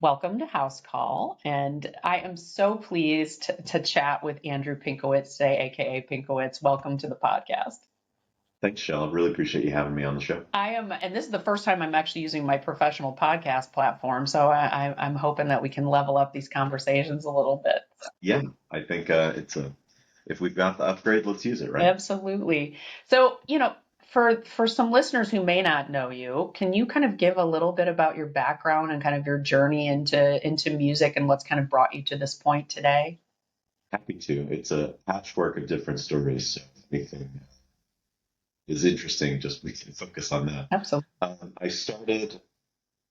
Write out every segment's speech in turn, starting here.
Welcome to House Call. And I am so pleased to chat with Andrew Pinkowitz today, aka Pinkowitz. Welcome to the podcast. Thanks, Shell. I really appreciate you having me on the show. I am, and this is the first time I'm actually using my professional podcast platform. So I'm hoping that we can level up these conversations a little bit. Yeah, I think if we've got the upgrade, let's use it, right? Absolutely. So, for some listeners who may not know you, can you kind of give a little bit about your background and kind of your journey into music and what's kind of brought you to this point today? Happy to. It's a patchwork of different stories, so if anything is interesting, just we can focus on that. Absolutely. I started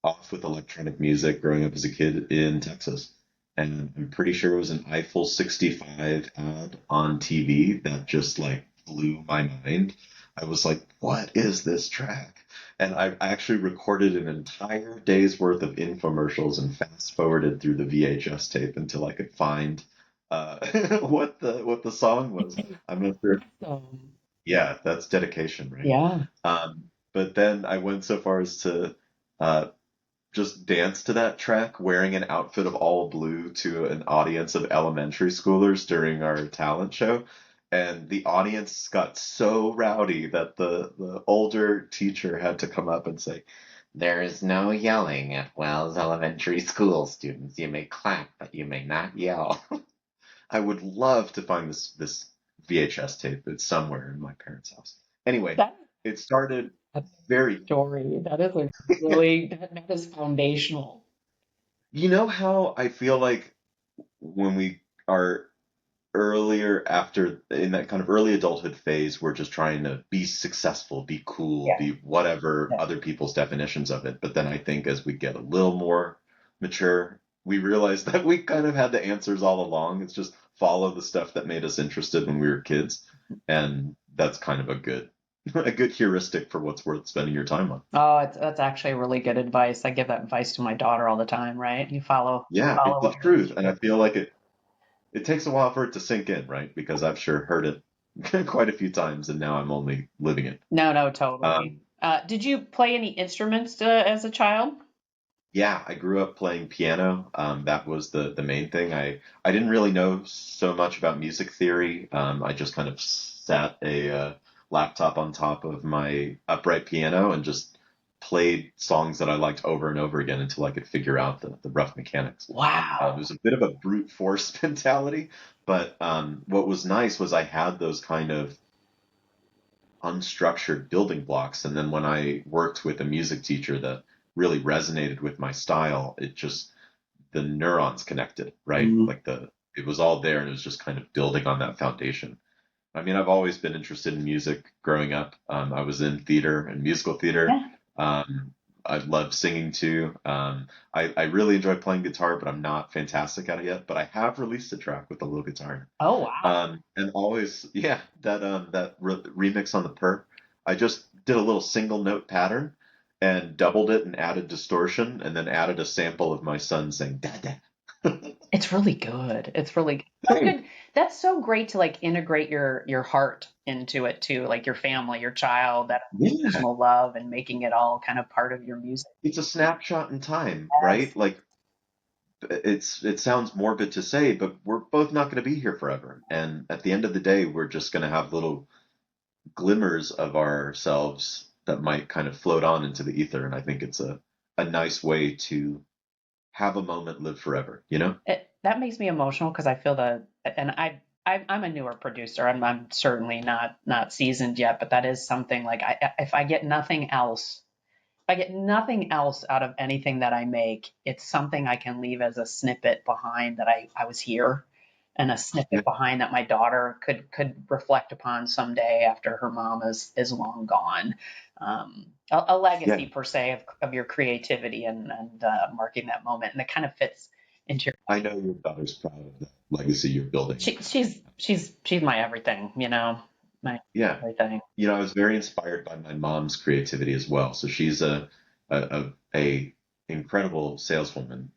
off with electronic music growing up as a kid in Texas, and I'm pretty sure it was an Eiffel 65 ad on TV that just like blew my mind. I was like, what is this track? And I actually recorded an entire day's worth of infomercials and fast forwarded through the VHS tape until I could find what the song was. I'm not sure. Awesome. Yeah, that's dedication, right? Yeah. But then I went so far as to uh, just dance to that track wearing an outfit of all blue to an audience of elementary schoolers during our talent show. And the audience got so rowdy that the older teacher had to come up and say, "There is no yelling at Wells Elementary School students. You may clap, but you may not yell." I would love to find this VHS tape. It's somewhere in my parents' house. Anyway, That it started a very. story. That is a really that is foundational. You know how I feel like when we are earlier after in that kind of early adulthood phase, we're just trying to be successful, be cool, Yeah. be whatever Yeah. other people's definitions of it. But then I think as we get a little more mature, we realize that we kind of had the answers all along. It's just follow the stuff that made us interested when we were kids. And that's kind of a good a good heuristic for what's worth spending your time on. Oh, that's actually really good advice. I give that advice to my daughter all the time, right? You Yeah, follow it's the what makes truth. And I you. feel like it takes a while for it to sink in, right? Because I've sure heard it quite a few times, and now I'm only living it. No, no, totally. Um, Did you play any instruments as a child? yeah, I grew up playing piano. That was the main thing. I didn't really know so much about music theory. I just kind of sat a laptop on top of my upright piano and just played songs that I liked over and over again until I could figure out the rough mechanics. It Wow. was a bit of a brute force mentality, but what was nice was I had those kind of unstructured building blocks. And then when I worked with a music teacher that really resonated with my style, it just the neurons connected, right? Mm. Like the it was all there and it was just kind of building on that foundation. I mean, I've always been interested in music growing up. I was in theater and musical theater. Yeah. Um, I love singing too. I really enjoy playing guitar, but I'm not fantastic at it yet. But I have released a track with a little guitar. Oh, wow. And always, yeah, that remix on the perp. I just did a little single note pattern and doubled it and added distortion, and then added a sample of my son saying "Dada." It's really good. It's really so good. That's so great to like integrate your heart into it too, like your family, your child, that Yeah, emotional love and making it all kind of part of your music. it's a snapshot in time, Yes. right? Like it sounds morbid to say, but we're both not going to be here forever. And at the end of the day, we're just going to have little glimmers of ourselves that might kind of float on into the ether. And I think it's a nice way to have a moment live forever, you know? That makes me emotional because I feel and I'm a newer producer. I'm certainly not seasoned yet, but that is something like if I get nothing else, if I get nothing else out of anything that I make, it's something I can leave as a snippet behind that I was here, and a Yeah, snippet behind that my daughter could reflect upon someday after her mom is long gone. A yeah. legacy per se of your creativity and marking that moment, and it kind of fits into your. I know your daughter's proud of the legacy you're building. She's my everything, my Yeah. everything. I was very inspired by my mom's creativity as well. So she's a incredible saleswoman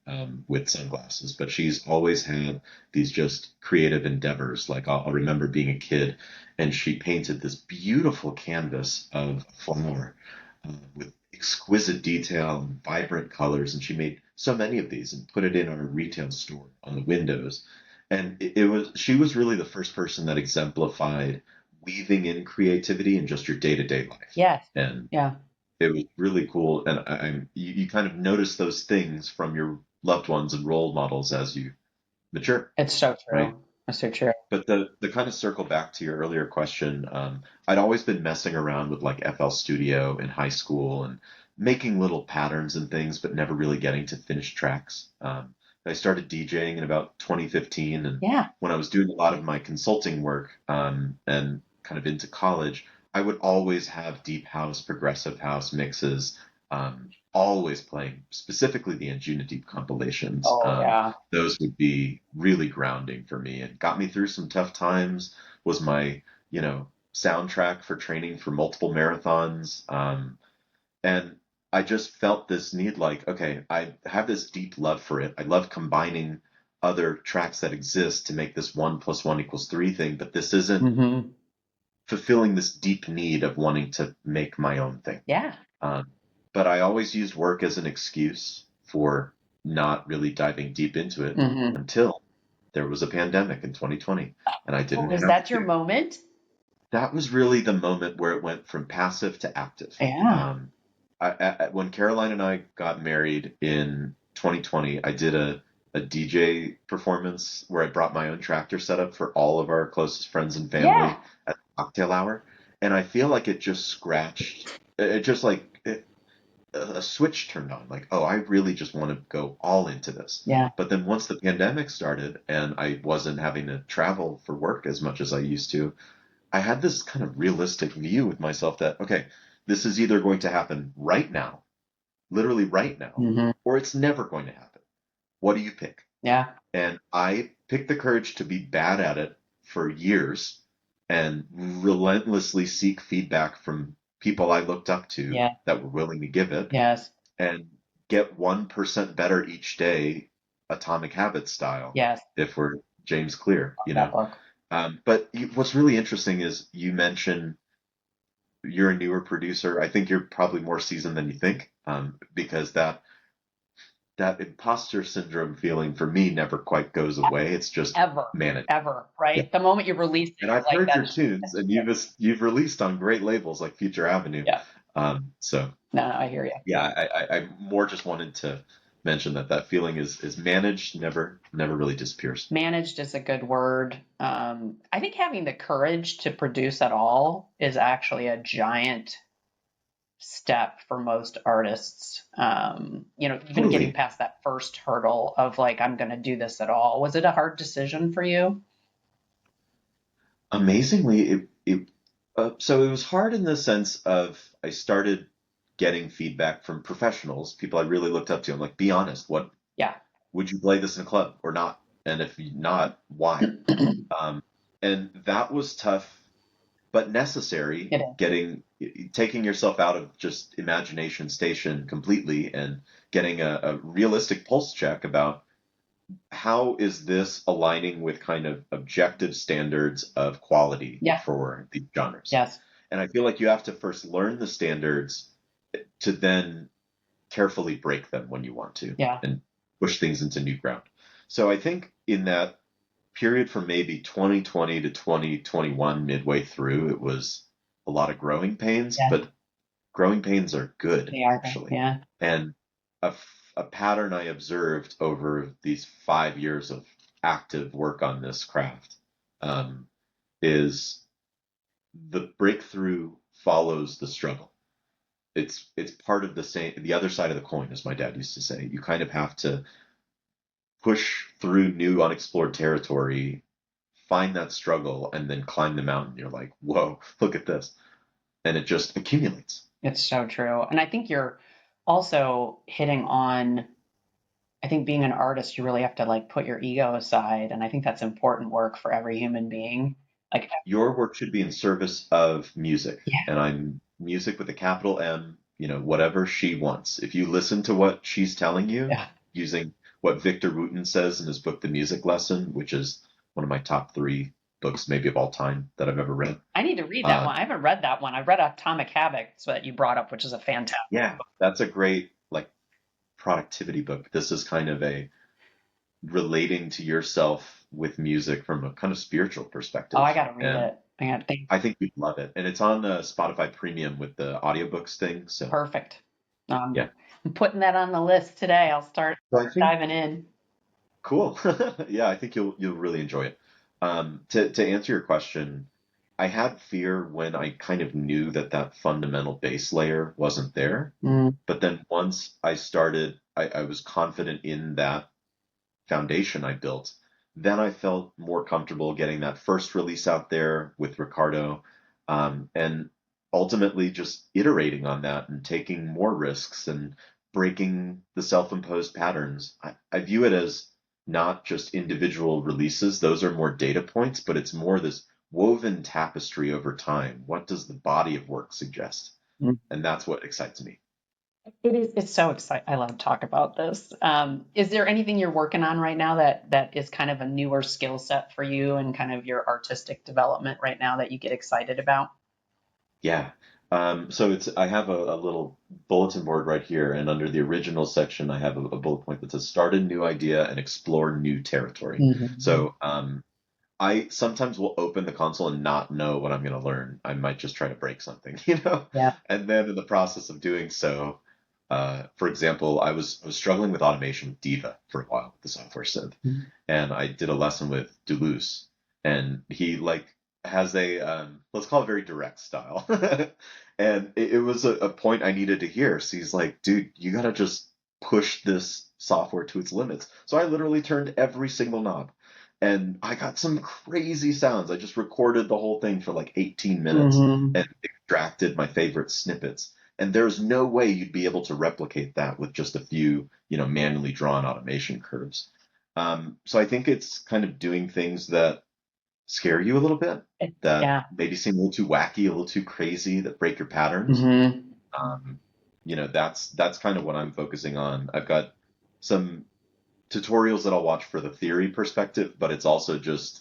with sunglasses, but she's always had these just creative endeavors. Like I'll remember being a kid, and she painted this beautiful canvas of a flower with exquisite detail and vibrant colors, and she made so many of these and put it in our retail store on the windows. And she was really the first person that exemplified weaving in creativity in just your day-to-day life. Yes. And Yeah. it was really cool. And you kind of notice those things from your loved ones and role models as you mature, It's so right? true. It's so true. But the kind of circle back to your earlier question, I'd always been messing around with like FL Studio in high school and making little patterns and things, but never really getting to finish tracks. I started DJing in about 2015, and Yeah. when I was doing a lot of my consulting work, and kind of into college, I would always have deep house, progressive house mixes, always playing specifically the Anjuna Deep compilations. Oh, yeah. Those would be really grounding for me and got me through some tough times, was my, soundtrack for training for multiple marathons. And I just felt this need like, okay, I have this deep love for it. I love combining other tracks that exist to make this 1 + 1 = 3 thing, but this isn't Mm-hmm. fulfilling this deep need of wanting to make my own thing. Yeah. Um, but I always used work as an excuse for not really diving deep into it Mm-hmm. until there was a pandemic in 2020, and I Oh, didn't was have that your to. moment? That was really the moment where it went from passive to active. Yeah. When Caroline and I got married in 2020, I did a DJ performance where I brought my own tractor setup for all of our closest friends and family Yeah. at cocktail hour. And I feel like it just scratched, it just like a switch turned on. Like, oh, I really just want to go all into this. Yeah. But then once the pandemic started and I wasn't having to travel for work as much as I used to, I had this kind of realistic view with myself that, okay, this is either going to happen right now, literally right now, Mm-hmm. or it's never going to happen. What do you pick? Yeah. And I picked the courage to be bad at it for years and relentlessly seek feedback from people I looked up to Yeah. that were willing to give it Yes. and get 1% better each day, Atomic Habits style, Yes. if we're James Clear, That book. But what's really interesting is you mentioned you're a newer producer. I think you're probably more seasoned than you think, because that imposter syndrome feeling for me never quite goes away. It's just Ever. managed. Ever. Yeah. Right. The moment you release it, And you're I've like, heard your that's tunes, and you've released on great labels like Future Avenue. yeah. So No, I hear you. yeah, I more just wanted to mention that feeling is managed, never really disappears. Managed is a good word. I think having the courage to produce at all is actually a giant step for most artists. Even getting Totally. past that first hurdle of like, I'm going to do this at all. Was it a hard decision for you? Amazingly, so it was hard in the sense of I started getting feedback from professionals, people I really looked up to. I'm like, be honest, what Yeah. would you play this in a club or not? And if not, why? Um, and that was tough, but necessary. It is. Taking yourself out of just imagination station completely and getting a realistic pulse check about how is this aligning with kind of objective standards of quality Yeah. for these genres. Yes. And I feel like you have to first learn the standards to then carefully break them when you want to Yeah. and push things into new ground. So I think in that period from maybe 2020 to 2021, midway through, it was a lot of growing pains, Yeah. but growing pains are good, They are. actually. Yeah. And a pattern I observed over these 5 years of active work on this craft, is the breakthrough follows the struggle. It's part of the other side of the coin, as my dad used to say. You kind of have to push through new unexplored territory, find that struggle, and then climb the mountain. You're like, whoa, look at this. And it just accumulates. It's so true. And I think you're also hitting on, I think being an artist, you really have to like put your ego aside. And I think that's important work for every human being. Like, Your work should be in service of music. yeah. And I'm music with a capital M, whatever she wants. If you listen to what she's telling you, Yeah. using what Victor Wooten says in his book, The Music Lesson, which is one of my top 3 books maybe of all time that I've ever read. I need to read that one. I haven't read that one. I read Atomic Habits that you brought up, which is a fantastic. Yeah, that's a great, like, productivity book. This is kind of a relating to yourself with music from a kind of spiritual Oh, I perspective. gotta read And it. I gotta think. I think you'd love it. And it's on Spotify Premium with the audiobooks thing. So Perfect. yeah. I'm putting that on the list today. I'll start So I think diving in. cool. Yeah, I think you'll really enjoy it. To answer your question, I had fear when I kind of knew that that fundamental base layer wasn't there. Mm. But then once I started, I was confident in that foundation I built. Then I felt more comfortable getting that first release out there with Ricardo, and ultimately just iterating on that and taking more risks and breaking the self-imposed patterns. I view it as not just individual releases, those are more data points, but it's more this woven tapestry over time. What does the body of work suggest? And that's what excites me. It is. It's so exciting. I love to talk about this. Is there anything you're working on right now that is kind of a newer skill set for you and kind of your artistic development right now that you get excited about? Yeah. So I have a little bulletin board right here, and under the original section, I have a bullet point that says start a new idea and explore new territory. Mhm. So I sometimes will open the console and not know what I'm going to learn. I might just try to break something, you know? Yeah. And then in the process of doing so, for example, I was struggling with automation with Diva for a while, the software synth, Mhm. and I did a lesson with Duluce, and he like has a let's call it very direct style, and it was a point I needed to hear. So he's like, dude, you gotta just push this software to its limits. So I literally turned every single knob, and I got some crazy sounds. I just recorded the whole thing for like 18 minutes Mhm. and extracted my favorite snippets. And there's no way you'd be able to replicate that with just a few, manually drawn automation curves. So I think it's kind of doing things that scare you a little bit, that Yeah. maybe seem a little too wacky, a little too crazy, that break your patterns. Hmm. Um, that's kind of what I'm focusing on. I've got some tutorials that I'll watch for the theory perspective, but it's also just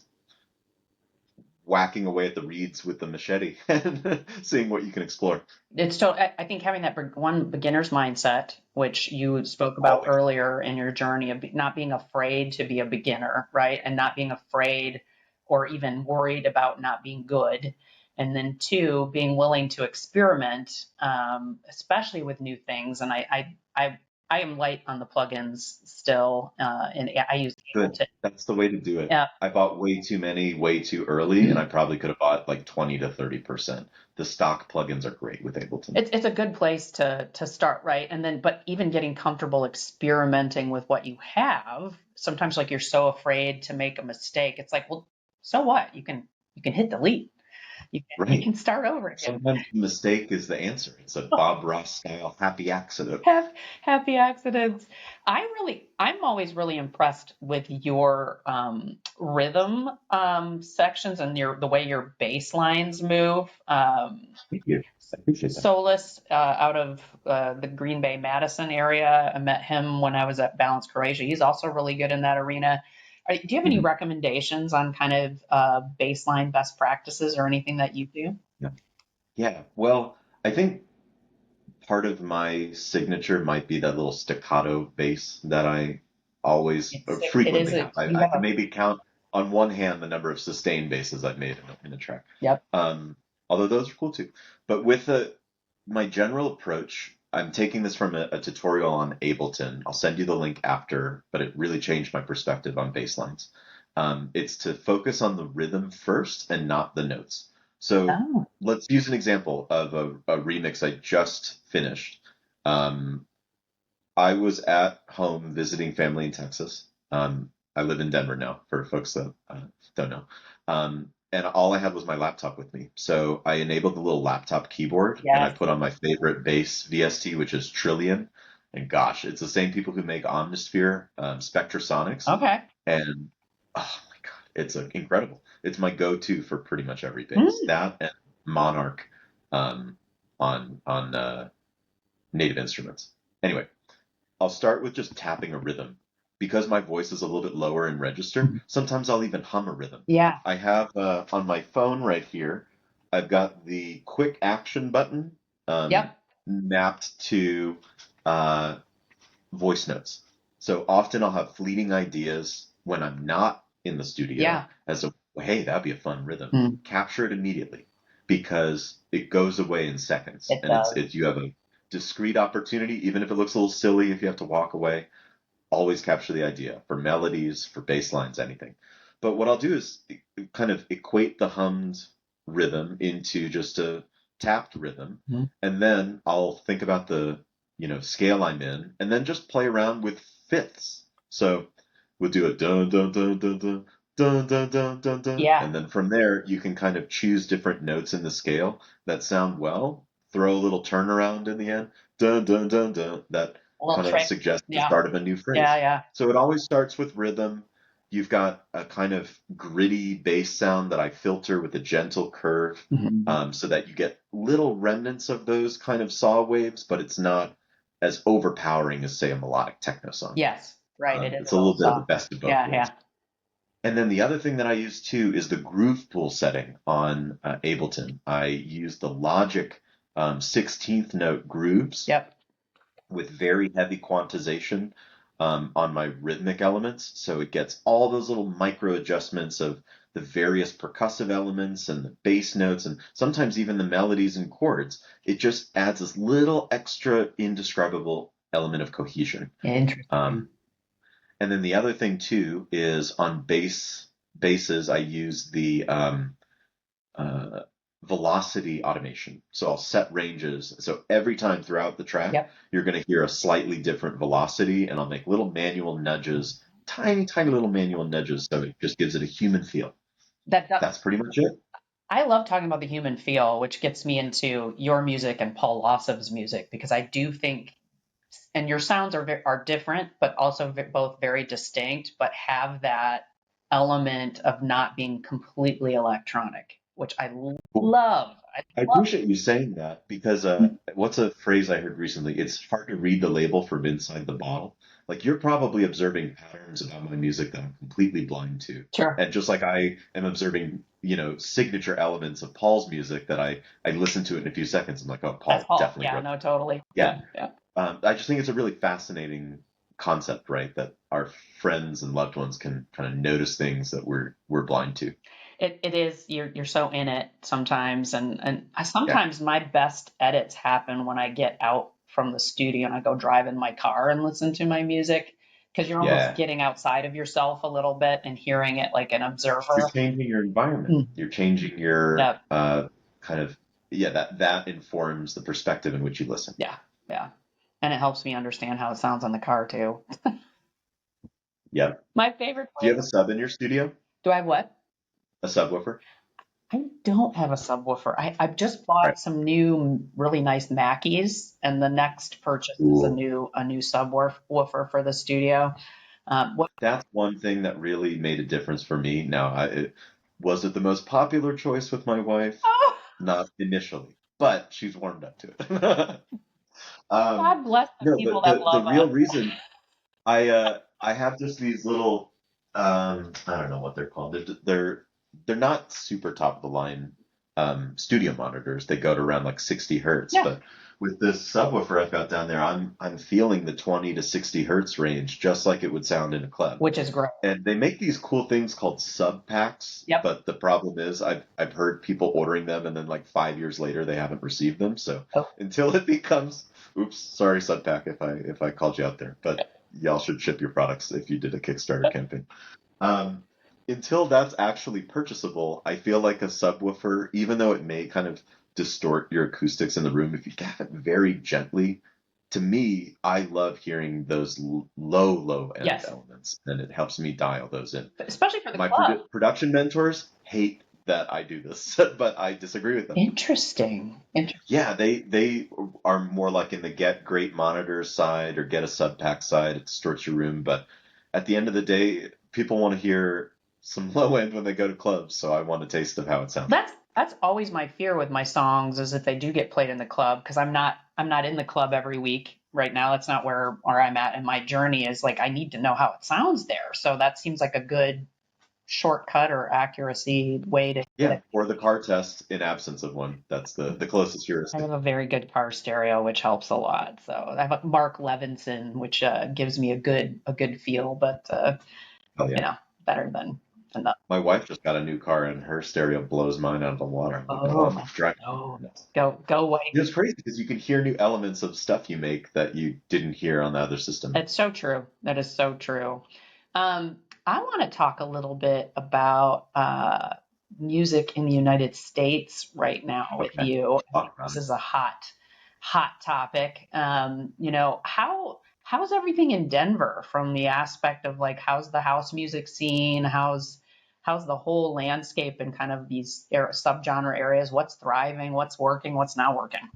whacking away at the reeds with the machete and seeing what you can explore. It's so I think having that one beginner's mindset, which you spoke about Always. earlier in your journey of not being afraid to be a beginner, right? And not being afraid or even worried about not being good. And then two, being willing to experiment, especially with new things. And I am light on the plugins still, and I use Good. Ableton. That's the way to do it. Yeah, I bought way too many way too early, and I probably could have bought like 20 to 30%. The stock plugins are great with Ableton. it's a good place to start, right? And then, but even getting comfortable experimenting with what you have, sometimes like you're so afraid to make a mistake. It's like, well, so what? You can hit delete. You can Right. start over again. Sometimes the mistake is the answer. It's a Bob Ross style happy accident. Happy accidents. I'm always really impressed with your rhythm sections and the way your bass lines move. Thank you. I appreciate that. Solus out of the Green Bay, Madison area. I met him when I was at Balance Croatia. He's also really good in that arena. Do you have any Mhm. recommendations on kind of baseline best practices or anything that you do? Yeah. Yeah. Well, I think part of my signature might be that little staccato bass that I always or It is frequently a have. you I have can a maybe count on one hand the number of sustained basses I've made in a track. yep. Although those are cool too. But with my general approach, I'm taking this from a tutorial on Ableton. I'll send you the link after, but it really changed my perspective on bass lines. It's to focus on the rhythm first and not the notes. So Oh, let's use an example of a remix I just finished. Um, I was at home visiting family in Texas. I live in Denver now, for folks that don't know. And all I had was my laptop with me. So I enabled the little laptop keyboard and I yes. put on my favorite bass VST, which is Trillion. And gosh, it's the same people who make Omnisphere, Spectrasonics. Okay. And oh my God, it's incredible. It's my go-to for pretty much every bass. Mm. That and Monarch um, on native instruments. Anyway, I'll start with just tapping a rhythm. Because my voice is a little bit lower in register, sometimes I'll even hum a rhythm. Yeah. I have on my phone right here, I've got the quick action button um, Yep. mapped to uh, voice notes. So often I'll have fleeting ideas when I'm not in the studio Yeah. as a, hey, that'd be a fun rhythm. Mm, Capture it immediately because it goes away in seconds. it And does. you have a discrete opportunity, even if it looks a little silly, if you have to walk away, always capture the idea for melodies, for bass lines, anything. But what I'll do is kind of equate the hummed rhythm into just a tapped rhythm, Mhm. and then I'll think about the scale I'm in, and then just play around with fifths. So we'll do a dun dun dun dun dun dun dun dun dun dun, Yeah. and then from there you can kind of choose different notes in the scale that sound well. Throw a little turnaround in the end, dun dun dun dun. That A little kind of trick. suggests the Yeah. start of a new Yeah. phrase. Yeah. So it always starts with rhythm. You've got a kind of gritty bass sound that I filter with a gentle curve, Mhm. so that you get little remnants of those kind of saw waves, but it's not as overpowering as, say, a melodic techno song. Yes. Right. It is It's a a little little bit of the soft. best of both Yeah. worlds. Yeah. And then the other thing that I use too is the groove pool setting on Ableton. I use the Logic 16th note grooves Yep. with very heavy quantization on my rhythmic elements. So it gets all those little micro adjustments of the various percussive elements and the bass notes and sometimes even the melodies and chords. It just adds this little extra indescribable element of cohesion. Interesting. Um, and then the other thing too is on basses, I use the uh, velocity automation. So I'll set ranges. So every time throughout the track, Yep. you're going to hear a slightly different velocity, and I'll make little manual nudges, tiny, tiny little manual nudges, so it just gives it a human feel. That does. That's pretty much it. I love talking about the human feel, which gets me into your music and Paul Lossov's music because I do think, and your sounds are different, but also both very distinct, but have that element of not being completely electronic, which I Cool. love. I I love. appreciate you saying that because what's a phrase I heard recently? It's hard to read the label from inside the bottle. Like you're probably observing patterns about my music that I'm completely blind to. Sure. And just like I am observing, signature elements of Paul's music that I listen to it in a few seconds. I'm like, oh, That's Paul Paul. definitely Yeah, wrote. no, totally. Yeah. Yeah, yeah. I just think it's a really fascinating concept, right? That our friends and loved ones can kind of notice things that we're blind to. It is you're so in it sometimes, and I Yeah. sometimes my best edits happen when I get out from the studio and I go drive in my car and listen to my music because you're almost Yeah. getting outside of yourself a little bit and hearing it like an You're observer. changing your environment. Mm. You're changing your Yeah, kind of yeah, that informs the perspective in which you listen. yeah, yeah, and it helps me understand how it sounds on the car too. Yeah. My favorite Do you place. have a sub in your studio? Do I have what? A subwoofer? I don't have a subwoofer. I've just Right. bought some new really nice Mackies, and the next purchase is Cool. a new subwoofer for the studio. What? That's one thing that really made a difference for me. Now, was it the most popular choice with my wife? Oh, Not initially, but she's warmed up to it. um, God bless the no, people but that the love real us. reason I have just these little I don't know what they're called. They're not super top of the line studio monitors. They go to around like 60 hertz, Yeah, but with this subwoofer I've got down there, I'm feeling the 20 to 60 hertz range just like it would sound in a club. which is great. And they make these cool things called sub packs, Yep. but the problem is I've heard people ordering them and then like 5 years later they haven't received them. So Oh, until it becomes, oops, sorry sub pack if I called you out there, but y'all should ship your products if you did a Kickstarter campaign. Um, until that's actually purchasable, I feel like a subwoofer, even though it may kind of distort your acoustics in the room, if you tap it very gently, to me, I love hearing those low end yes, elements, and it helps me dial those in. especially for the My club. production mentors hate that I do this, but I disagree with them. Interesting. Interesting. Yeah, they are more like in the get great monitors side or get a sub pack side. It distorts your room, but at the end of the day, people want to hear some low end when they go to clubs, so I want a taste of how it sounds. That's always my fear with my songs is if they do get played in the club because I'm not in the club every week right now. That's not where I'm at, and my journey is like I need to know how it sounds there. So that seems like a good shortcut or accuracy way to get Yeah, it. or the car test in absence of one. That's the closest I heuristic. have a very good car stereo, which helps a lot. So I have a Mark Levinson, which gives me a good feel, but Oh yeah. you know, better than that. My wife just got a new car and her stereo blows mine out of the water. I'm like, oh, Oh I'm driving no, nuts. go away. It's crazy because you can hear new elements of stuff you make that you didn't hear on the other system. It's so true. That is so true. I want to talk a little bit about music in the United States right now with Okay, you. I talk think about this it. is a hot topic. How's everything in Denver from the aspect of like how's the house music scene? How's the whole landscape and kind of these subgenre areas? What's thriving? What's working? What's not working?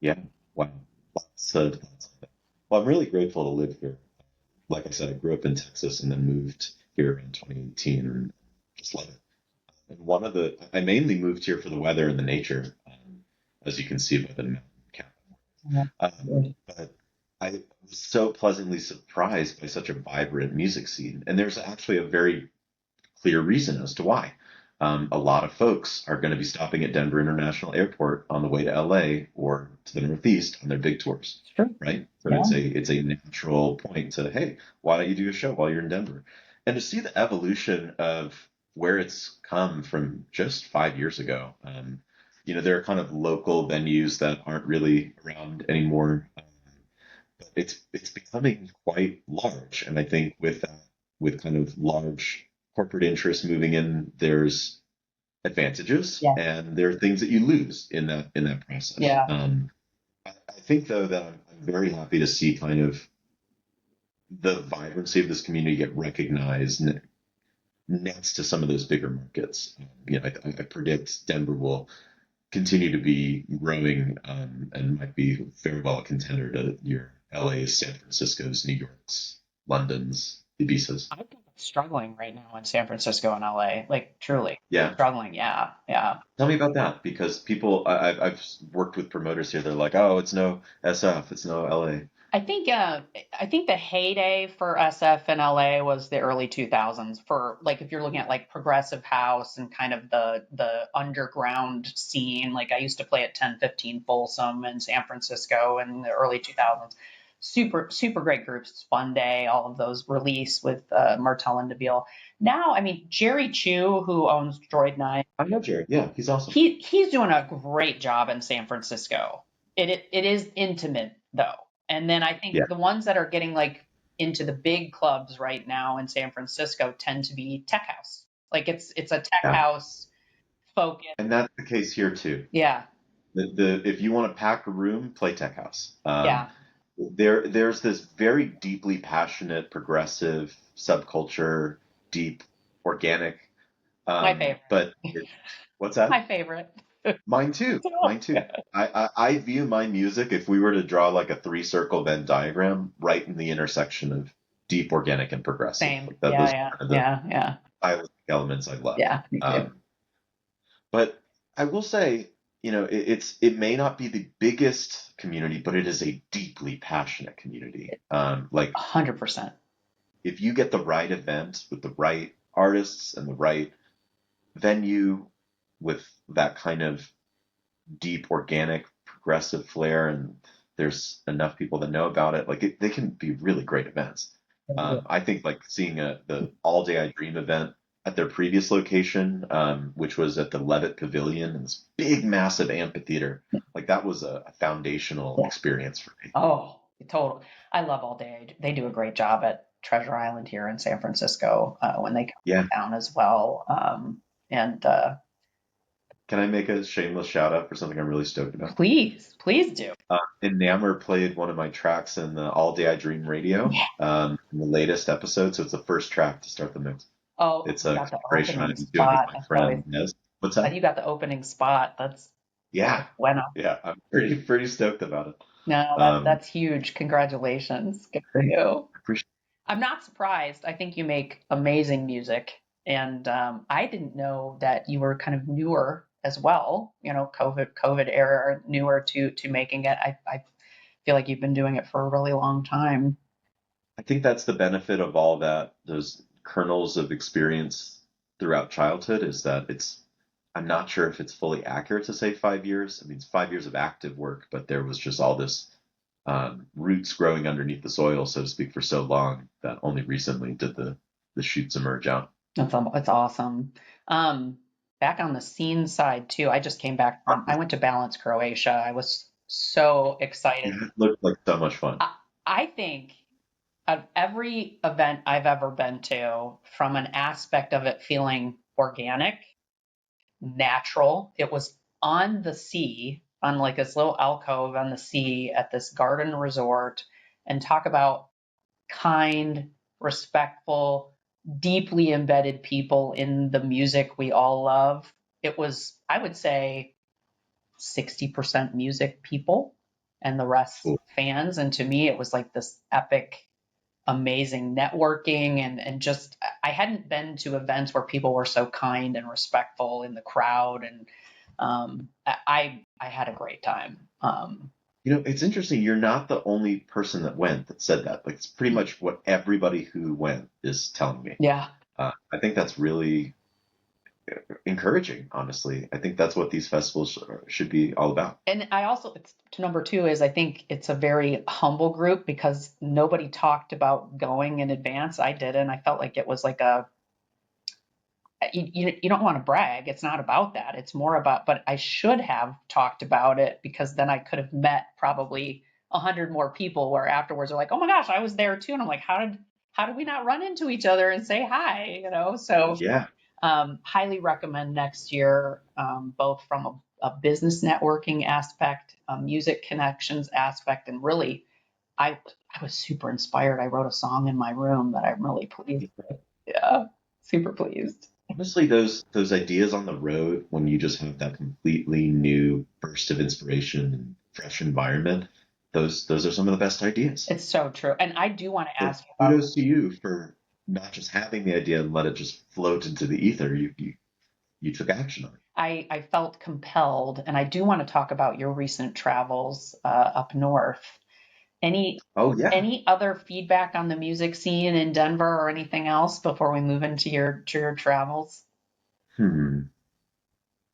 Yeah, wow. Lots of it. Well, I'm really grateful to live here. Like I said, I grew up in Texas and then moved here in 2018 and just love it. And I mainly moved here for the weather and the nature, as you can see by the mountain cap. Yeah. But I was so pleasantly surprised by such a vibrant music scene. And there's actually a very clear reason as to why. A lot of folks are going to be stopping at Denver International Airport on the way to LA or to the Northeast on their big tours, It's true. right? So Yeah. it's a natural point to, hey, why don't you do a show while you're in Denver? And to see the evolution of where it's come from just 5 years ago. There are kind of local venues that aren't really around anymore. But it's becoming quite large, and I think with kind of large corporate interests moving in, there's advantages Yeah. and there are things that you lose in that process. Yeah. I think though that I'm very happy to see kind of the vibrancy of this community get recognized next to some of those bigger markets. I predict Denver will continue to be growing and might be very well a contender to your LA's, San Francisco's, New York's, London's, Ibizas. I think it's struggling right now in San Francisco and LA, like truly Yeah. struggling. Yeah, yeah. Tell me about that because I've worked with promoters here. They're like, oh, it's no SF, it's no LA. I think the heyday for SF in LA was the early 2000s for like if you're looking at like progressive house and kind of the underground scene. Like I used to play at 1015 Folsom in San Francisco in the early 2000s. Super great groups, Fun Day, all of those release with Martel and DeVille. Now, I mean Jerry Chu, who owns Droid 9. I know Jared. Yeah, he's awesome. He's doing a great job in San Francisco. It is intimate though. And then I think Yeah. the ones that are getting like into the big clubs right now in San Francisco tend to be tech house. Like it's a tech Yeah. house focus. And that's the case here too. Yeah. If you want to pack a room, play Tech House. Yeah. There's this very deeply passionate, progressive subculture, deep, organic. My favorite. But what's that? My favorite. Mine too. Mine too. I view my music, if we were to draw like a three-circle Venn diagram, right in the intersection of deep, organic, and progressive. Same. Like that, Yeah, those yeah, are kind of the yeah, yeah. stylistic elements I love. Yeah, me too. But I will say, it may not be the biggest community, but it is a deeply passionate community. Like 100%. if you get the right event with the right artists and the right venue with that kind of deep, organic, progressive flair, and there's enough people that know about it, like they can be really great events. I think like seeing the All Day I Dream event at their previous location, which was at the Levitt Pavilion in this big, massive amphitheater, like that was a foundational Yeah. experience for me. Oh, total. I love All Day. They do a great job at Treasure Island here in San Francisco when they Yeah. come down as well. And Can I make a shameless shout out for something I'm really stoked about? please do. Enamor played one of my tracks in the All Day I Dream radio in the latest episode, so it's the first track to start the mix. Oh, It's you a got the collaboration I'm opening doing with spot. my That's friend always, Nez. What's that? you got the opening spot. That's Yeah, bueno. yeah, I'm pretty stoked about it. No, Um, that's huge. Congratulations. Good for you. appreciate. I'm not surprised. I think you make amazing music. And I didn't know that you were kind of newer as well, COVID era, newer to making it. I feel like you've been doing it for a really long time. I think that's the benefit of all that, those kernels of experience throughout childhood is that I'm not sure if it's fully accurate to say 5 years. I mean, it's 5 years of active work, but there was just all this roots growing underneath the soil, so to speak, for so long that only recently did the shoots emerge out. It's awesome. Um, Back on the scene side too, I just came back from, I went to Balance Croatia. I was so excited. Yeah, it looked like so much fun. I think of every event I've ever been to, from an aspect of it feeling organic, natural, it was on the sea, on like this little alcove on the sea at this garden resort, and talk about kind, respectful, deeply embedded people in the music we all love. It was, I would say, 60% music people and the rest Cool. fans. And to me, it was like this epic, amazing networking and just, I hadn't been to events where people were so kind and respectful in the crowd. And I had a great time. It's interesting. You're not the only person that went that said that. Like, it's pretty much what everybody who went is telling me. Yeah. I think that's really encouraging, honestly. I think that's what these festivals should be all about. And I also, it's, to number two is I think it's a very humble group because nobody talked about going in advance. I didn't. I felt like it was like you don't want to brag. It's not about that. It's more about, but I should have talked about it because then I could have met probably 100 more people where afterwards they're like, oh my gosh, I was there too. And I'm like, how did we not run into each other and say hi? So Yeah. highly recommend next year, both from a business networking aspect, a music connections aspect, and really, I I was super inspired. I wrote a song in my room that I'm really pleased with. Yeah, super pleased. Honestly, those ideas on the road when you just have that completely new burst of inspiration and fresh environment, those are some of the best ideas. It's so true. And I do want to So ask you about. kudos to you for not just having the idea and let it just float into the ether. You took action on it. I felt compelled, and I do want to talk about your recent travels up north. Any Oh yeah. any other feedback on the music scene in Denver or anything else before we move into your travels? Hmm.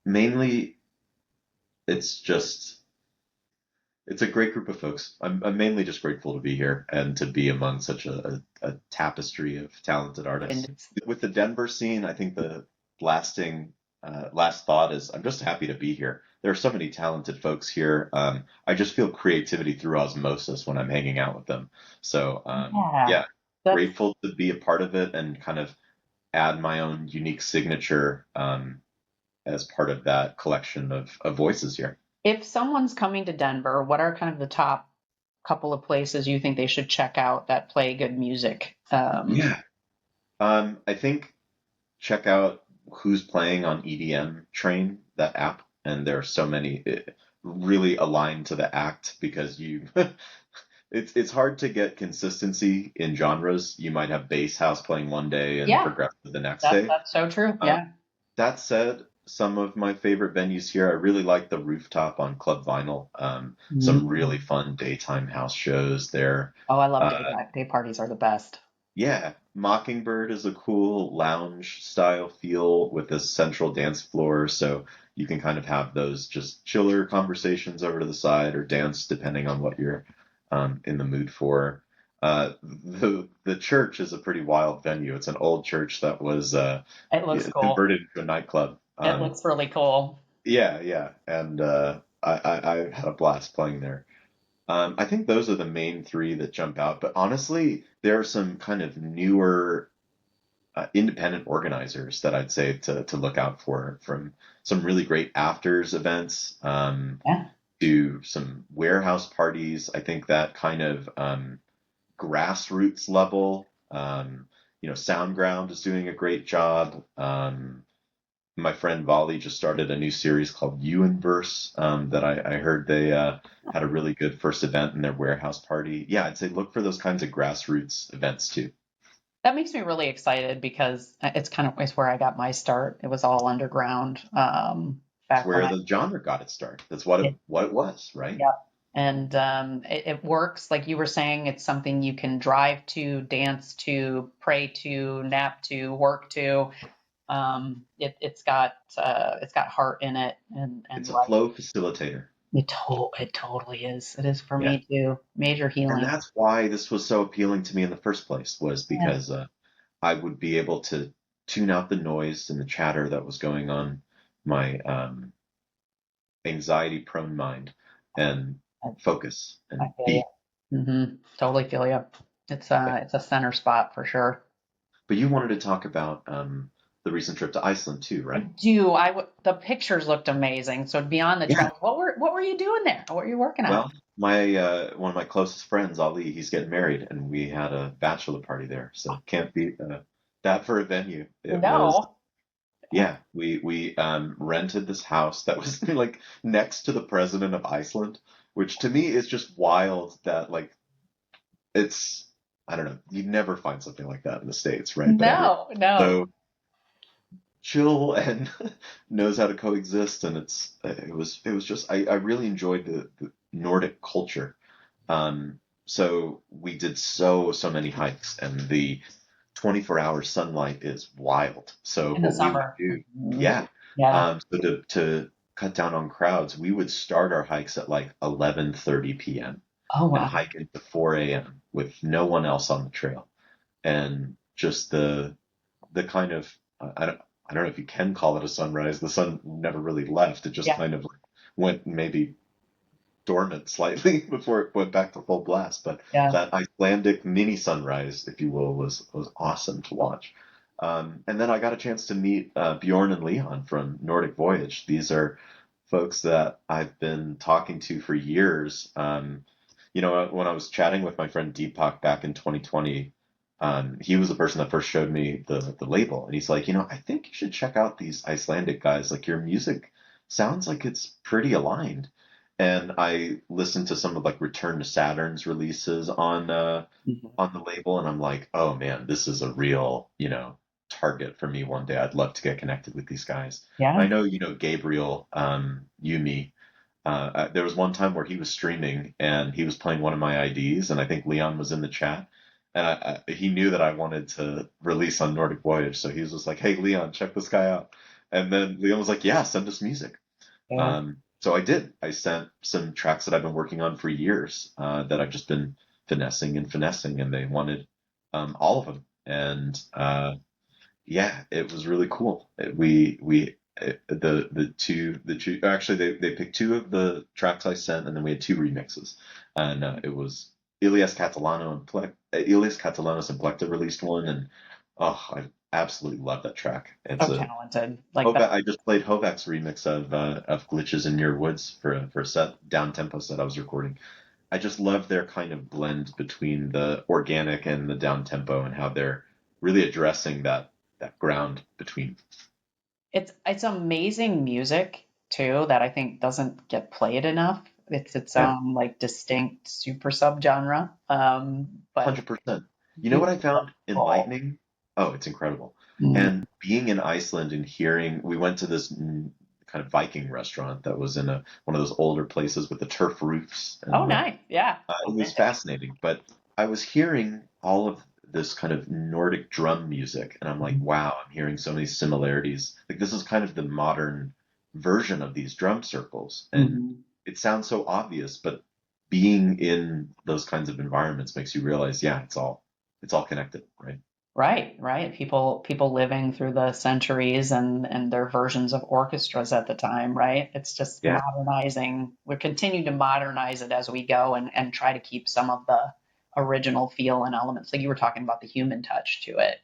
Mainly, it's just it's a great group of folks. I'm mainly just grateful to be here and to be among such a tapestry of talented artists. And With the Denver scene, I think the lasting last thought is I'm just happy to be here. There are so many talented folks here. I just feel creativity through osmosis when I'm hanging out with them. So yeah, yeah, that's grateful to be a part of it and kind of add my own unique signature as part of that collection of voices here. if someone's coming to Denver, what are kind of the top couple of places you think they should check out that play good music? Yeah. I think check out who's playing on EDM Train, that app, and there are so many really aligned to the act because you it's hard to get consistency in genres. You might have bass house playing one day and Yeah, progressive the next that's day. that's so true. Uh, Yeah. that said, some of my favorite venues here, I really like the rooftop on Club Vinyl. Some really Mhm. fun daytime house shows there. Oh, I love Uh, day parties are the best. Yeah, Mockingbird is a cool lounge style feel with this central dance floor, so you can kind of have those just chiller conversations over to the side or dance depending on what you're in the mood for. The church is a pretty wild venue. It's an old church that was It looks cool. converted into a nightclub. It looks really cool. Yeah, yeah, and I had a blast playing there. I think those are the main three that jump out. But honestly, there are some kind of newer independent organizers that I'd say to look out for, from some really great afters events Yeah. to some warehouse parties. I think that kind of grassroots level, Soundground is doing a great job. My friend Volley just started a new series called Universe that I heard they had a really good first event in their warehouse party. Yeah, I'd say look for those kinds of grassroots events too. That makes me really excited because it's where I got my start. It was all underground It's back when where I the genre got its start. That's what it did. what it was, right? Yep. And it works, like you were saying, it's something you can drive to, dance to, pray to, nap to, work to. It's got heart in it, and It's a like flow facilitator. it totally is. It is for Yeah. me too. Major And healing. that's why this was so appealing to me in the first place, was Yeah. because I would be able to tune out the noise and the chatter that was going on my anxiety prone mind and I, focus I and feel you. be. Totally feel you. Yeah. It's a center spot for sure. But you wanted to talk about the recent trip to Iceland too, I right? do. The pictures looked amazing. So beyond the Yeah. travel, what were you doing there? What were you working on? Well, my one of my closest friends, Ali, he's getting married, and we had a bachelor party there. So can't beat that for a venue. It was, No. yeah, we rented this house that was like next to the president of Iceland, which to me is just wild that like it's, I don't know, you'd never find something like that in the States, right? That everyone's No. so chill and knows how to coexist, and it was just I really enjoyed the Nordic culture. So we did so many hikes, and the 24-hour sunlight is wild. So In the what we would summer. do, Mhm. yeah. Yeah. So to cut down on crowds, we would start our hikes at like 11:30 p.m. Oh and wow. hike into 4 a.m. with no one else on the trail, and just the kind of I don't know if you can call it a sunrise. The sun never really left. It just Yeah. kind of went maybe dormant slightly before it went back to full blast. But Yeah. that Icelandic mini sunrise, if you will, was awesome to watch. And then I got a chance to meet Bjorn and Leon from Nordic Voyage. These are folks that I've been talking to for years. When I was chatting with my friend Deepak back in 2020, he was the person that first showed me the label, and he's like, I think you should check out these Icelandic guys. Like your music sounds like it's pretty aligned. And I listened to some of like Return to Saturn's releases Mhm. on the label, and I'm like, oh man, this is a real, target for me one day. I'd love to get connected with these guys. Yeah. I know, Gabriel, Yumi. There was one time where he was streaming and he was playing one of my IDs, and I think Leon was in the chat, and he knew that I wanted to release on Nordic Voyage, so he was just like, "Hey, Leon, check this guy out." And then Leon was like, "Yeah, send us music." Yeah. So I did. I sent some tracks that I've been working on for years that I've just been finessing and finessing, and they wanted all of them. And yeah, it was really cool. The two actually they picked two of the tracks I sent, and then we had two remixes, and it was Elias Catalanos and Plekta released one, and oh, I absolutely love that track. It's So a talented. Like that. I just played Hovak's remix of Glitches in Your Woods for a set down tempo set I was recording. I just love their kind of blend between the organic and the down tempo, and how they're really addressing that ground between. It's amazing music too that I think doesn't get played enough. It's its Yeah, own like distinct super subgenre. But 100%. You know what I found beautiful. enlightening? Oh, it's incredible. Mm. And being in Iceland and hearing, we went to this kind of Viking restaurant that was in one of those older places with the turf roofs, Oh, and nice. Yeah. it was Authentic. fascinating. But I was hearing all of this kind of Nordic drum music, and I'm like, Mhm. wow, I'm hearing so many similarities. Like this is kind of the modern version of these drum circles, and Mhm. it sounds so obvious, but being in those kinds of environments makes you realize, yeah, it's all connected, right? Right, right. People living through the centuries and their versions of orchestras at the time, right? It's just Yeah, modernizing. We're continuing to modernize it as we go and try to keep some of the original feel and elements. Like you were talking about the human touch to it,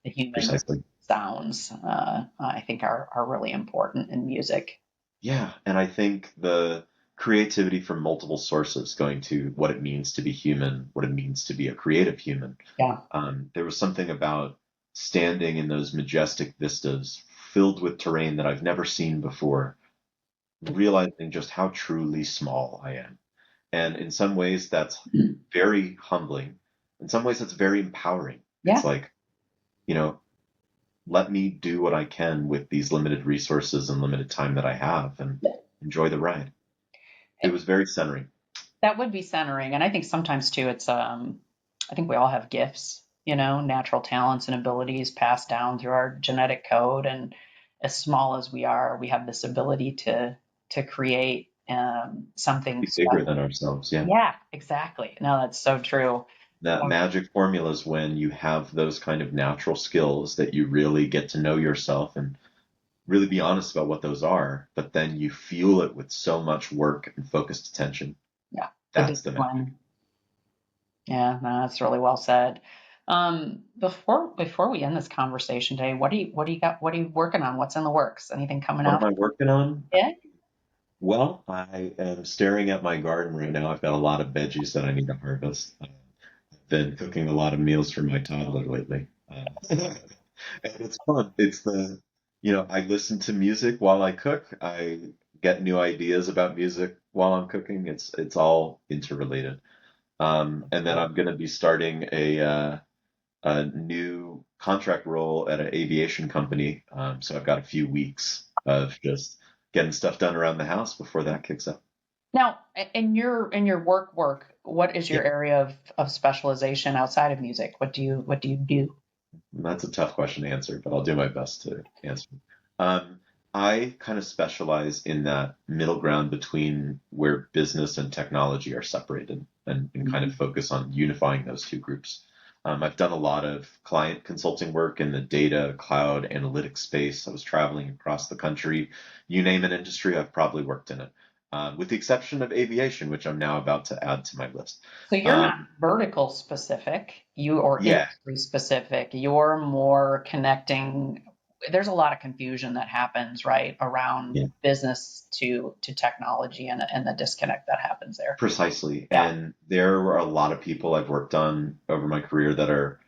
the human precisely. sounds, I think are really important in music. Yeah, and I think the creativity from multiple sources, going to what it means to be human, what it means to be a creative human. Yeah. There was something about standing in those majestic vistas filled with terrain that I've never seen before, realizing just how truly small I am. And in some ways, that's very humbling. In some ways, that's very empowering. It's Yeah. like, you know, let me do what I can with these limited resources and limited time that I have, and enjoy the ride. It was very centering. That would be centering. And I think sometimes too, I think we all have gifts, natural talents and abilities passed down through our genetic code. And as small as we are, we have this ability to create something Be bigger special. than ourselves. Yeah. Yeah, exactly. No, that's so true. That Um, magic formula is when you have those kind of natural skills that you really get to know yourself and really be honest about what those are, but then you fuel it with so much work and focused attention. yeah, the That's the magic. discipline. Yeah, no, that's really well said. Before we end this conversation today, what do you got? What are you working on? What's in the works? Anything coming What am out? I working on? Yeah. Well, I am staring at my garden right now. I've got a lot of veggies that I need to harvest. I've been cooking a lot of meals for my toddler lately. And it's fun. I listen to music while I cook. I get new ideas about music while I'm cooking. It's all interrelated. And then I'm going to be starting a new contract role at an aviation company. So I've got a few weeks of just getting stuff done around the house before that kicks up. Now, in your work, what is Yeah, your area of specialization outside of music? What do you do? that's a tough question to answer, but I'll do my best to answer. Um, I kind of specialize in that middle ground between where business and technology are separated and kind of Mhm. focus on unifying those two groups. I've done a lot of client consulting work in the data, cloud, analytics space. I was traveling across the country. You name an industry, I've probably worked in it, with the exception of aviation, which I'm now about to add to my list. So you're not Um, vertical specific, or yeah, industry specific. You're more connecting. There's a lot of confusion that happens, right, around yeah. business to technology and the disconnect that happens there. Precisely. Yeah. And there were a lot of people I've worked on over my career that are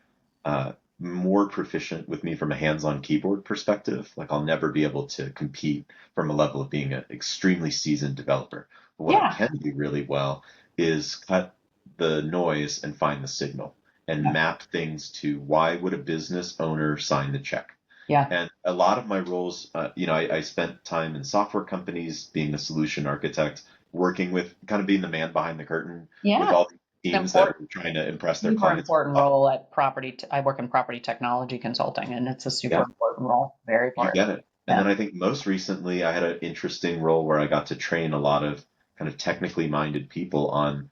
uh, more proficient with me from a hands-on keyboard perspective. Like I'll never be able to compete from a level of being an extremely seasoned developer. But what I Yeah. can do really well is cut the noise and find the signal and Yeah. map things to why would a business owner sign the check? Yeah. And a lot of my roles, I spent time in software companies being a solution architect, working with kind of being the man behind the curtain with Yeah. all the It's an teams that important, are trying to impress their super clients. important role at property. I work in property technology consulting, and it's a super Yeah, important role. Very you important. get it. And Yeah. then I think most recently I had an interesting role where I got to train a lot of kind of technically minded people on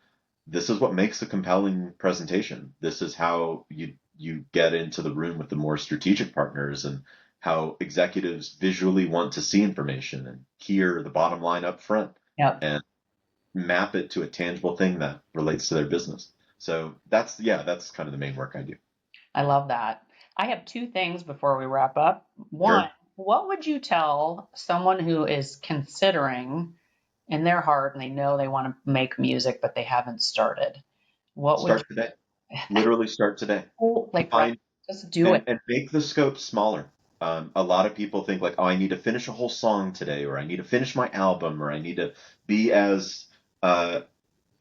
this is what makes a compelling presentation. This is how you get into the room with the more strategic partners and how executives visually want to see information and hear the bottom line up front Yeah. and map it to a tangible thing that relates to their business. So that's kind of the main work I do. I love that. I have two things before we wrap up. One, Sure. what would you tell someone who is considering in their heart and they know they want to make music, but they haven't started? What would Start today. Literally start today. you like, right? Find Just do it. and make the scope smaller. A lot of people think like, oh, I need to finish a whole song today, or I need to finish my album, or I need to be as uh,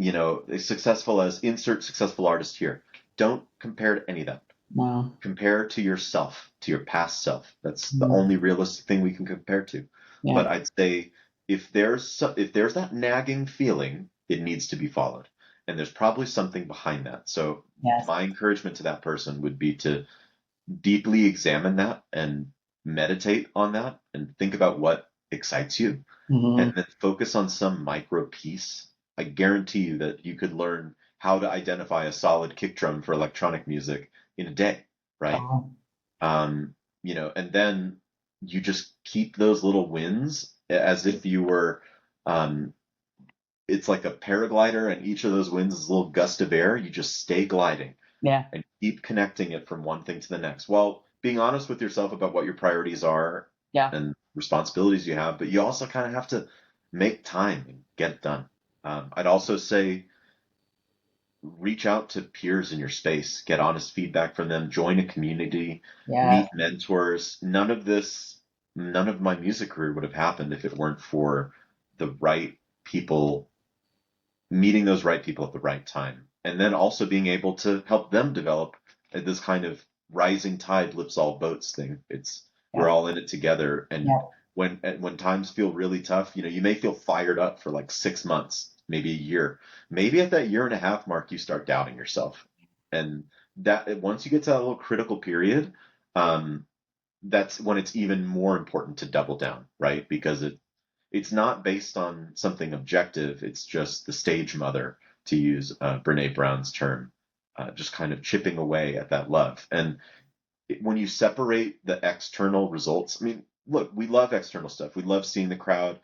as successful as insert successful artist here. Don't compare to any of that. No. Compare to yourself, to your past self. That's the Mhm. only realistic thing we can compare to. Yeah. But I'd say if there's that nagging feeling, it needs to be followed, and there's probably something behind that. So Yes. my encouragement to that person would be to deeply examine that and meditate on that and think about what excites you and Hmm. then focus on some micro piece. I guarantee you that you could learn how to identify a solid kick drum for electronic music in a day, right? Oh, And then you just keep those little wins as if you were, um, it's like a paraglider, and each of those wins is a little gust of air. You just stay gliding yeah. and keep connecting it from one thing to the next while being honest with yourself about what your priorities are Yeah. and responsibilities you have, but you also kind of have to make time and get it done. I'd also say reach out to peers in your space, get honest feedback from them, join a community, Yeah. meet mentors. None of my music career would have happened if it weren't for the right people, meeting those right people at the right time, and then also being able to help them develop this kind of rising tide lifts all boats thing. It's we're Yeah. all in it together, and Yeah. when times feel really tough, you may feel fired up for like 6 months, maybe a year, maybe at that year and a half mark, you start doubting yourself, and that once you get to that little critical period, um, that's when it's even more important to double down, right? Because it's not based on something objective. It's just the stage mother, to use Brene Brown's term, just kind of chipping away at that love. And when you separate the external results, I mean, look, we love external stuff. We love seeing the crowd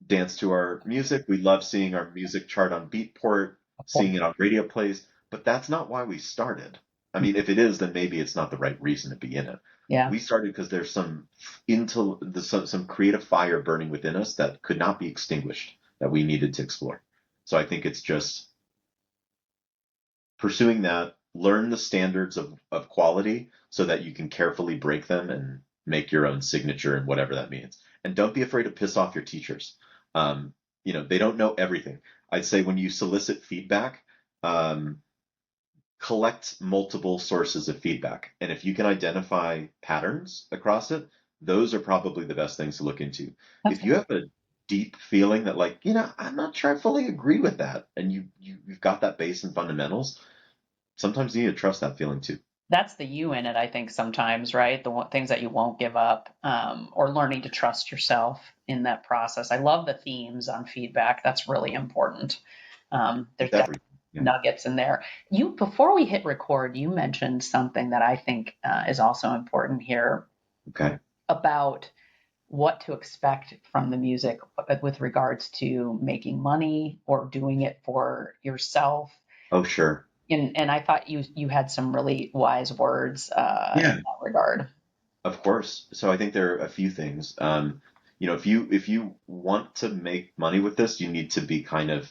dance to our music. We love seeing our music chart on Beatport, seeing it on radio plays, but that's not why we started. I mean, if it is, then maybe it's not the right reason to be in it. Yeah. We started because there's some creative fire burning within us that could not be extinguished that we needed to explore. So I think it's just pursuing that, learn the standards of quality so that you can carefully break them and make your own signature and whatever that means. And don't be afraid to piss off your teachers. They don't know everything. I'd say when you solicit feedback, um, collect multiple sources of feedback. And if you can identify patterns across it, those are probably the best things to look into. That's If you have a deep feeling that like, I'm not sure I fully agree with that, and you've got that base and fundamentals, sometimes you need to trust that feeling too. that's the you in it, I think, sometimes, right? Things that you won't give up, or learning to trust yourself in that process. I love the themes on feedback. That's really important. There's It's definitely everything. Yeah. nuggets in there. Before we hit record, you mentioned something that I think is also important here Okay. about what to expect from the music with regards to making money or doing it for yourself. Oh, sure. And I thought you had some really wise words in Yeah, that regard. of course. So I think there are a few things. If you want to make money with this, you need to be kind of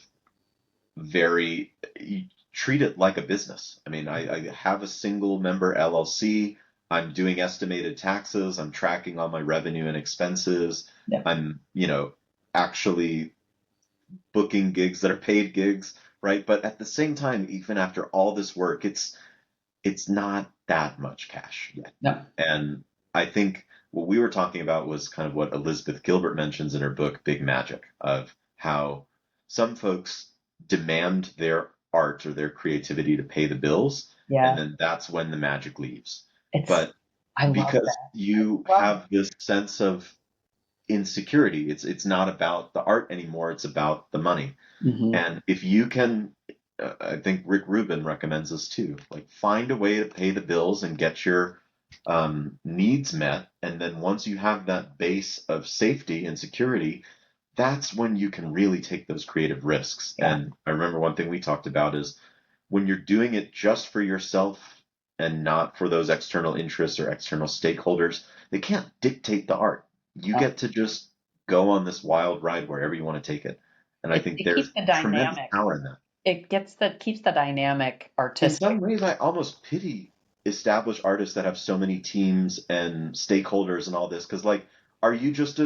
you treat it like a business. I mean, I have a single member LLC. I'm doing estimated taxes. I'm tracking all my revenue and expenses. Yep. I'm, actually booking gigs that are paid gigs, right? But at the same time, even after all this work, it's not that much cash yet. No. And I think what we were talking about was kind of what Elizabeth Gilbert mentions in her book, Big Magic, of how some folks demand their art or their creativity to pay the bills, and Yeah. then that's when the magic leaves. It's But I love because that. you I love have this sense of insecurity, it's not about the art anymore, it's about the money. hmm And if you can, I think Rick Rubin recommends this too, like find a way to pay the bills and get your needs met. And then once you have that base of safety and security, that's when you can really take those creative risks. Yeah. And I remember one thing we talked about is when you're doing it just for yourself and not for those external interests or external stakeholders, they can't dictate the art. You No. get to just go on this wild ride wherever you want to take it. And I think It keeps there's the tremendous dynamic. power in that. It keeps the dynamic In artistic. some ways, I almost pity established artists that have so many teams and stakeholders and all this. Because, like, are you just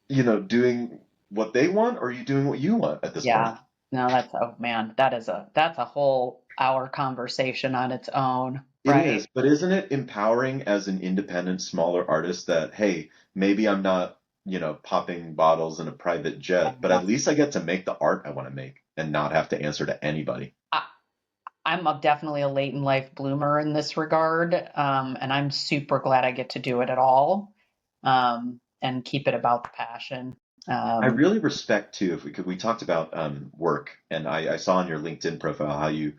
doing what they want, or are you doing what you want at this point? Yeah. No, oh man, that's a whole hour conversation on its own, It right? is, but isn't it empowering as an independent, smaller artist that, hey, maybe I'm not, popping bottles in a private jet, but at least I get to make the art I want to make and not have to answer to anybody. I, definitely a late in life bloomer in this regard, and I'm super glad I get to do it at all, and keep it about the passion. I Um, really respect too, if we talked about work, and I saw on your LinkedIn profile how you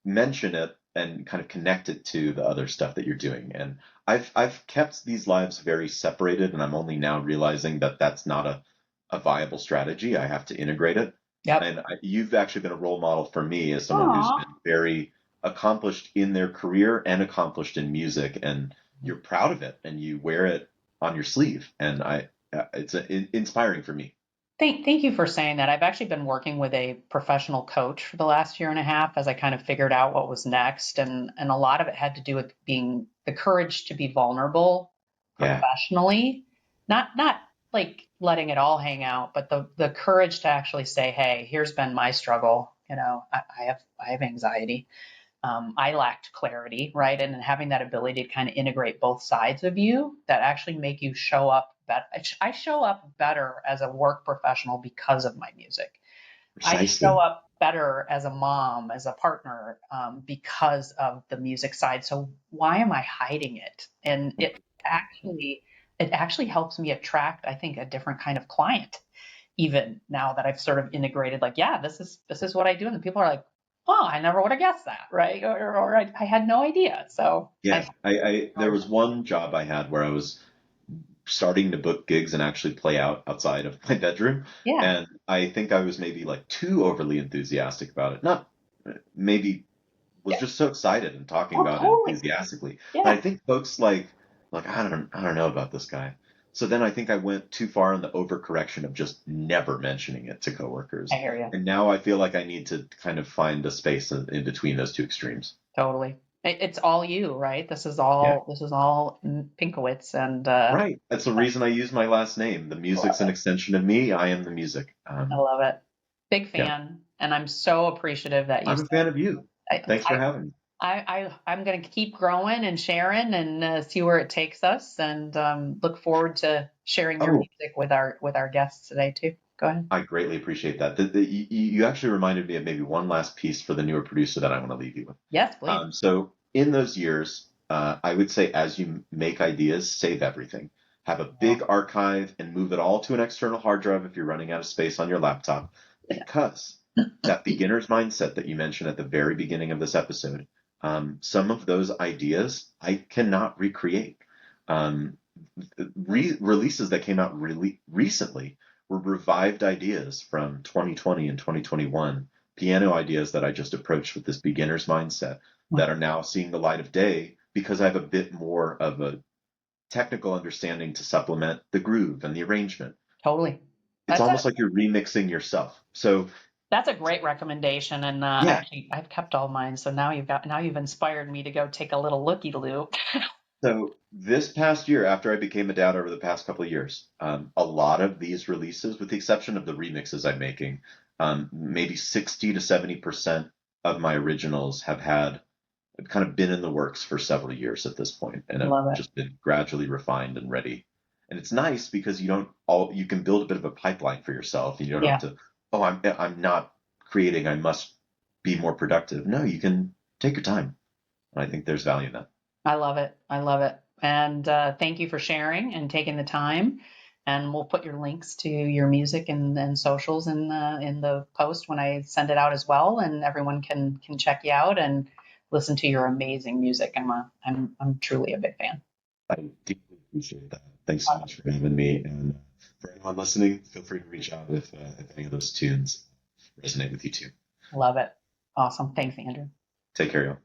mention it and kind of connect it to the other stuff that you're doing. And I've kept these lives very separated, and I'm only now realizing that that's not a viable strategy. I have to integrate it. yep. And you've actually been a role model for me as someone who's Aw. been very accomplished in their career and accomplished in music, and you're proud of it and you wear it on your sleeve. And it's inspiring for me. Thank you for saying that. I've actually been working with a professional coach for the last year and a half as I kind of figured out what was next, and a lot of it had to do with being the courage to be vulnerable Yeah. professionally, not like letting it all hang out, but the courage to actually say, "Hey, here's been my struggle. I have anxiety. I lacked clarity, right? And having that ability to kind of integrate both sides of you that actually make you show up better. I show up better as a work professional because of my music. I show Precisely. up better as a mom, as a partner, because of the music side. So why am I hiding it? And actually, it actually helps me attract, I think, a different kind of client. Even now that I've sort of integrated, like, yeah, this is what I do, and the people are like, oh, I never would have guessed that, right? Or I had no idea. So Yeah, I there was one job I had where I was starting to book gigs and actually play out outside of my bedroom. yeah, And I think I was maybe like too overly enthusiastic about it. Not maybe was yeah, just so excited and talking oh, about it totally, enthusiastically. But yeah. I think folks like I don't know about this guy. So then I think I went too far in the overcorrection of just never mentioning it to I coworkers. hear you. And now I feel like I need to kind of find a space in between those two extremes. Totally. It's all you, right? This is Yeah. all Pinkowitz, and Right. That's the reason I use my last name. The I love music's an it. extension of me. I am the music. I love it. Big Yeah. fan, and I'm so appreciative that you I'm a said fan of you. Thanks for having me. I'm going to keep growing and sharing and see where it takes us, and look forward to sharing your Oh, music with our guests today too. Go ahead. I greatly appreciate that. You actually reminded me of maybe one last piece for the newer producer that I want to leave you with. Yes, please. So in those years, I would say as you make ideas, save everything. Have a Yeah. big archive and move it all to an external hard drive if you're running out of space on your laptop, because that beginner's mindset that you mentioned at the very beginning of this episode, some of those ideas I cannot recreate. Um, releases that came out really recently were revived ideas from 2020 and 2021, piano ideas that I just approached with this beginner's mindset that are now seeing the light of day because I have a bit more of a technical understanding to supplement the groove and the arrangement. Totally. It's That's a almost like you're remixing yourself. So that's a great recommendation, and yeah, actually I've kept all mine. So now you've inspired me to go take a little looky loo. so this past year, after I became a dad over the past couple of years, a lot of these releases, with the exception of the remixes I'm making, maybe 60 to 70% of my originals have kind of been in the works for several years at this point and have Love it. just been gradually refined and ready. And it's nice because you can build a bit of a pipeline for yourself and you don't have Yeah, to, oh, I'm not creating, I must be more productive. No, you can take your time. And I think there's value in that. I love it. I love it. And thank you for sharing and taking the time. And we'll put your links to your music and socials in the post when I send it out as well, and everyone can check you out and listen to your amazing music. I'm truly a big fan. I deeply appreciate that. Thanks so much for having me. And for anyone listening, feel free to reach out if any of those tunes resonate with you too. Love it. Awesome. Thanks, Andrew. Take care, y'all.